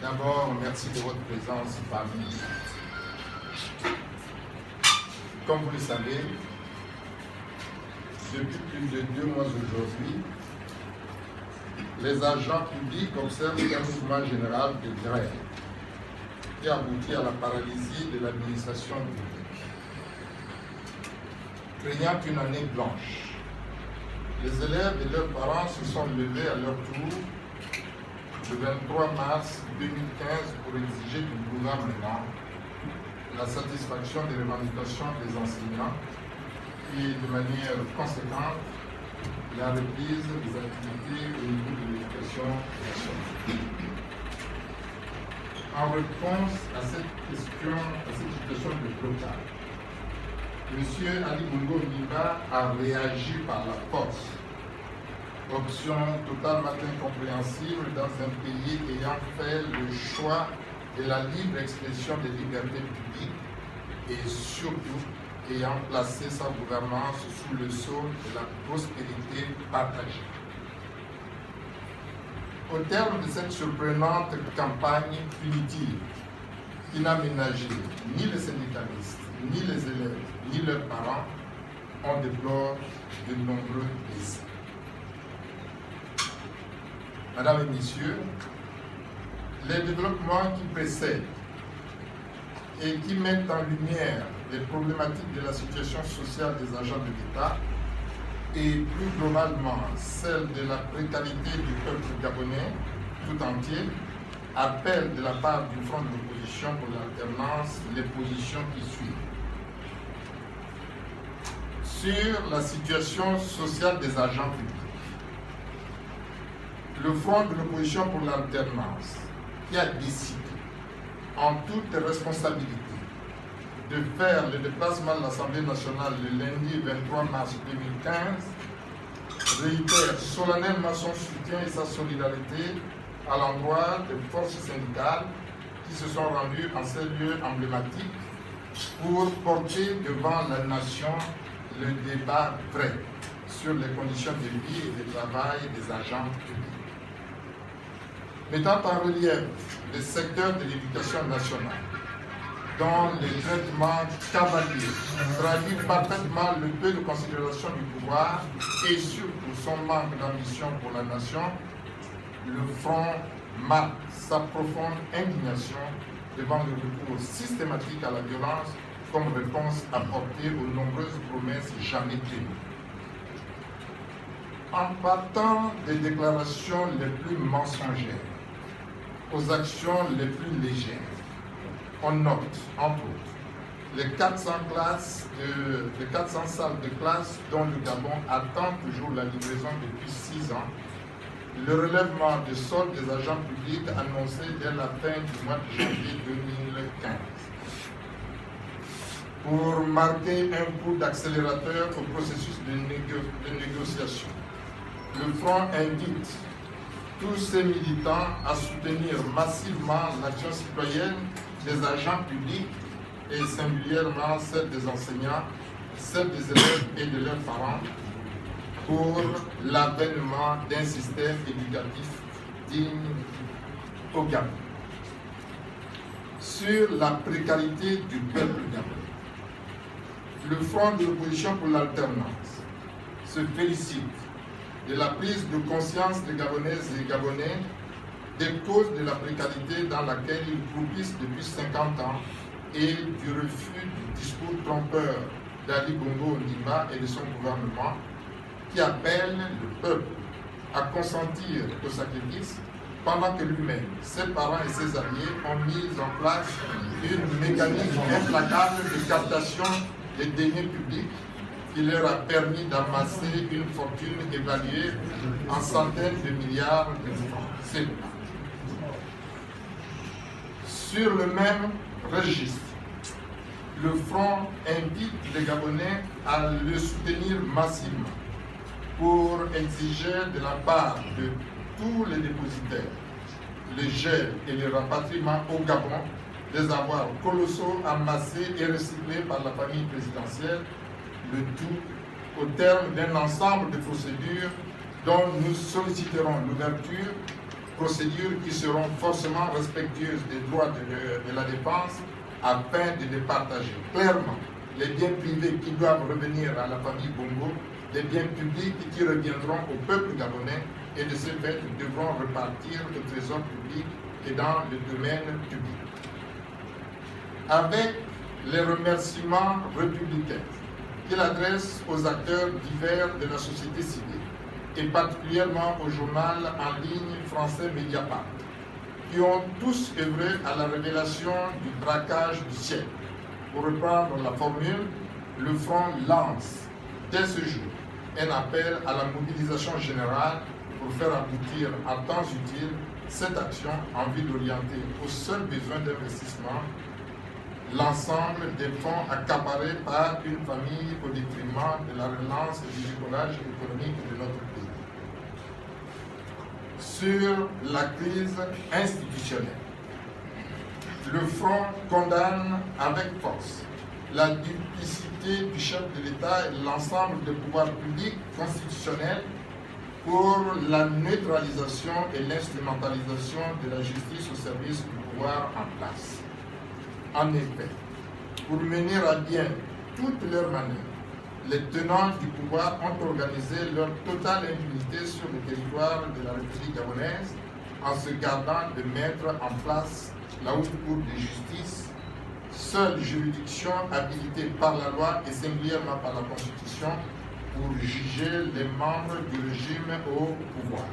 D'abord, merci de votre présence parmi nous. Comme vous le savez, depuis plus de 2 mois aujourd'hui, les agents publics observent un mouvement général de grève qui aboutit à la paralysie de l'administration publique. Craignant une année blanche, les élèves et leurs parents se sont levés à leur tour le 23 mars 2015 pour exiger du gouvernement la satisfaction des revendications des enseignants et de manière conséquente la reprise des activités au niveau de l'éducation nationale. En réponse à cette situation de blocage, M. Ali Bongo Ondimba a réagi par la force. Option totalement incompréhensible dans un pays ayant fait le choix de la libre expression des libertés publiques et surtout ayant placé sa gouvernance sous le sceau de la prospérité partagée. Au terme de cette surprenante campagne punitive qui n'a ménagé ni les syndicalistes, ni les élèves, ni leurs parents, on déplore de nombreux décès. Mesdames et Messieurs, les développements qui précèdent et qui mettent en lumière les problématiques de la situation sociale des agents de l'État et plus globalement celle de la précarité du peuple gabonais tout entier appellent de la part du Front de l'opposition pour l'alternance les positions qui suivent. Sur la situation sociale des agents publics, le Front de l'opposition pour l'alternance, qui a décidé, en toute responsabilité, de faire le déplacement de l'Assemblée nationale le lundi 23 mars 2015, réitère solennellement son soutien et sa solidarité à l'endroit des forces syndicales qui se sont rendues en ces lieux emblématiques pour porter devant la nation le débat vrai sur les conditions de vie et de travail des agents publics. Mettant en relief le secteur de l'éducation nationale, dont le traitement cavalier traduit parfaitement le peu de considération du pouvoir et surtout son manque d'ambition pour la nation, le Front marque sa profonde indignation devant le recours systématique à la violence comme réponse apportée aux nombreuses promesses jamais tenues. En partant des déclarations les plus mensongères aux actions les plus légères, on note, entre autres, les 400 salles de classe dont le Gabon attend toujours la livraison depuis 6 ans, le relèvement des soldes des agents publics annoncé dès la fin du mois de janvier 2015. Pour marquer un coup d'accélérateur au processus de négociation, le Front invite tous ces militants à soutenir massivement l'action citoyenne des agents publics et singulièrement celle des enseignants, celle des élèves et de leurs parents pour l'avènement d'un système éducatif digne au Gabon. Sur la précarité du peuple gabonais, le Front de l'opposition pour l'alternance se félicite de la prise de conscience des Gabonaises et Gabonais des causes de la précarité dans laquelle ils croupissent depuis 50 ans et du refus du discours trompeur d'Ali Bongo Ondimba et de son gouvernement qui appelle le peuple à consentir au sacrifice pendant que lui-même, ses parents et ses alliés ont mis en place une mécanisme implacable de captation des deniers publics qui leur a permis d'amasser une fortune évaluée en centaines de milliards de francs. Sur le même registre, le Front invite les Gabonais à le soutenir massivement pour exiger de la part de tous les dépositaires le gel et le rapatriement au Gabon des avoirs colossaux amassés et recyclés par la famille présidentielle, le tout au terme d'un ensemble de procédures dont nous solliciterons l'ouverture procédures qui seront forcément respectueuses des droits de la défense afin de les partager. Clairement, les biens privés qui doivent revenir à la famille Bongo, les biens publics qui reviendront au peuple gabonais et de ce fait devront repartir au trésor public et dans le domaine public. Avec les remerciements républicains qu'il adresse aux acteurs divers de la société civile et particulièrement au journal en ligne français Mediapart, qui ont tous œuvré à la révélation du braquage du siècle. Pour reprendre la formule, le Front lance dès ce jour un appel à la mobilisation générale pour faire aboutir en temps utile cette action en vue d'orienter aux seuls besoins d'investissement l'ensemble des fonds accaparés par une famille au détriment de la relance et du décollage économique de notre pays. Sur la crise institutionnelle, le Front condamne avec force la duplicité du chef de l'État et de l'ensemble des pouvoirs publics constitutionnels pour la neutralisation et l'instrumentalisation de la justice au service du pouvoir en place. En effet, pour mener à bien toutes leurs manœuvres, les tenants du pouvoir ont organisé leur totale impunité sur le territoire de la République gabonaise en se gardant de mettre en place la Haute Cour de justice, seule juridiction habilitée par la loi et singulièrement par la Constitution pour juger les membres du régime au pouvoir.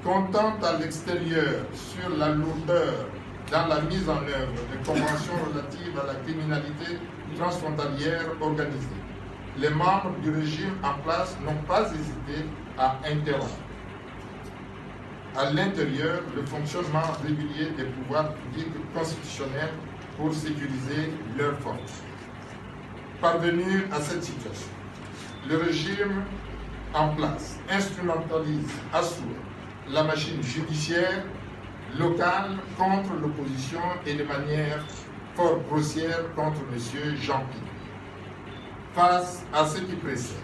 Comptant à l'extérieur sur la lourdeur dans la mise en œuvre des conventions relatives à la criminalité transfrontalière organisée, les membres du régime en place n'ont pas hésité à interrompre à l'intérieur le fonctionnement régulier des pouvoirs publics constitutionnels pour sécuriser leurs forces. Parvenu à cette situation, le régime en place instrumentalise à souhait la machine judiciaire locale contre l'opposition et de manière fort grossière contre M. Jean Ping. Face à ce qui précède,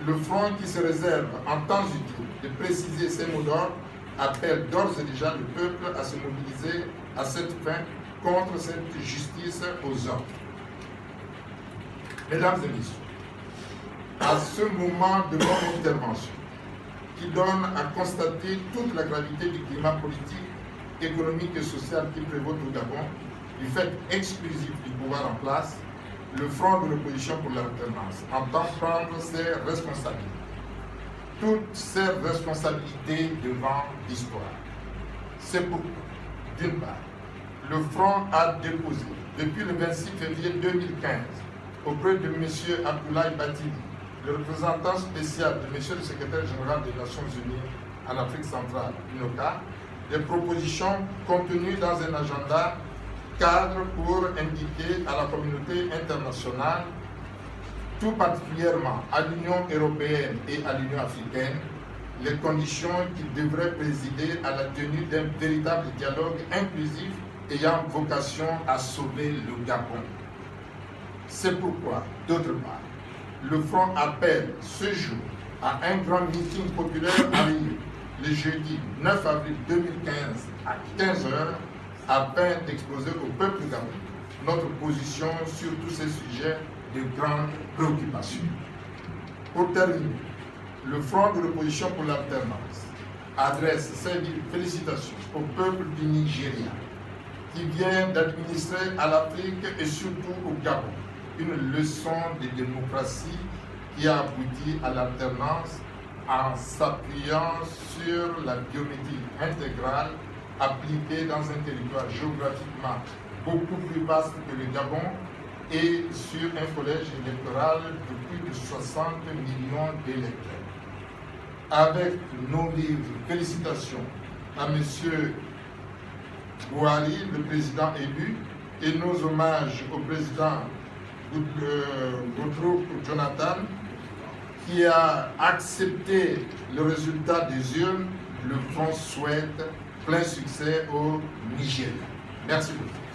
le Front qui se réserve en temps utile de préciser ses mots d'ordre appelle d'ores et déjà le peuple à se mobiliser à cette fin contre cette justice aux ordres. Mesdames et messieurs, à ce moment de mon intervention, qui donne à constater toute la gravité du climat politique, économique et social qui prévaut au Gabon, du fait exclusif du pouvoir en place, le Front de l'opposition pour l'alternance entend prendre ses responsabilités. Toutes ces responsabilités devant l'histoire. C'est pourquoi, d'une part, le Front a déposé, depuis le 26 février 2015, auprès de M. Abdoulaye Batili, le représentant spécial de M. le secrétaire général des Nations Unies en Afrique centrale, UNOCA, des propositions contenues dans un agenda cadre pour indiquer à la communauté internationale, tout particulièrement à l'Union européenne et à l'Union africaine, les conditions qui devraient présider à la tenue d'un véritable dialogue inclusif ayant vocation à sauver le Gabon. C'est pourquoi, d'autre part, le Front appelle ce jour à un grand meeting populaire à Rio, le jeudi 9 avril 2015 à 15 h, afin d'exposer au peuple gabonais notre position sur tous ces sujets de grande préoccupation. Pour terminer, le Front de l'opposition pour l'alternance adresse ses félicitations au peuple du Nigeria qui vient d'administrer à l'Afrique et surtout au Gabon une leçon de démocratie qui a abouti à l'alternance en s'appuyant sur la biométrie intégrale appliquée dans un territoire géographiquement beaucoup plus vaste que le Gabon et sur un collège électoral de plus de 60 millions d'électeurs. Avec nos vives félicitations à M. Buhari, le président élu, et nos hommages au président Goodluck Jonathan, qui a accepté le résultat des urnes, le Front souhaite plein succès au Nigeria. Merci beaucoup.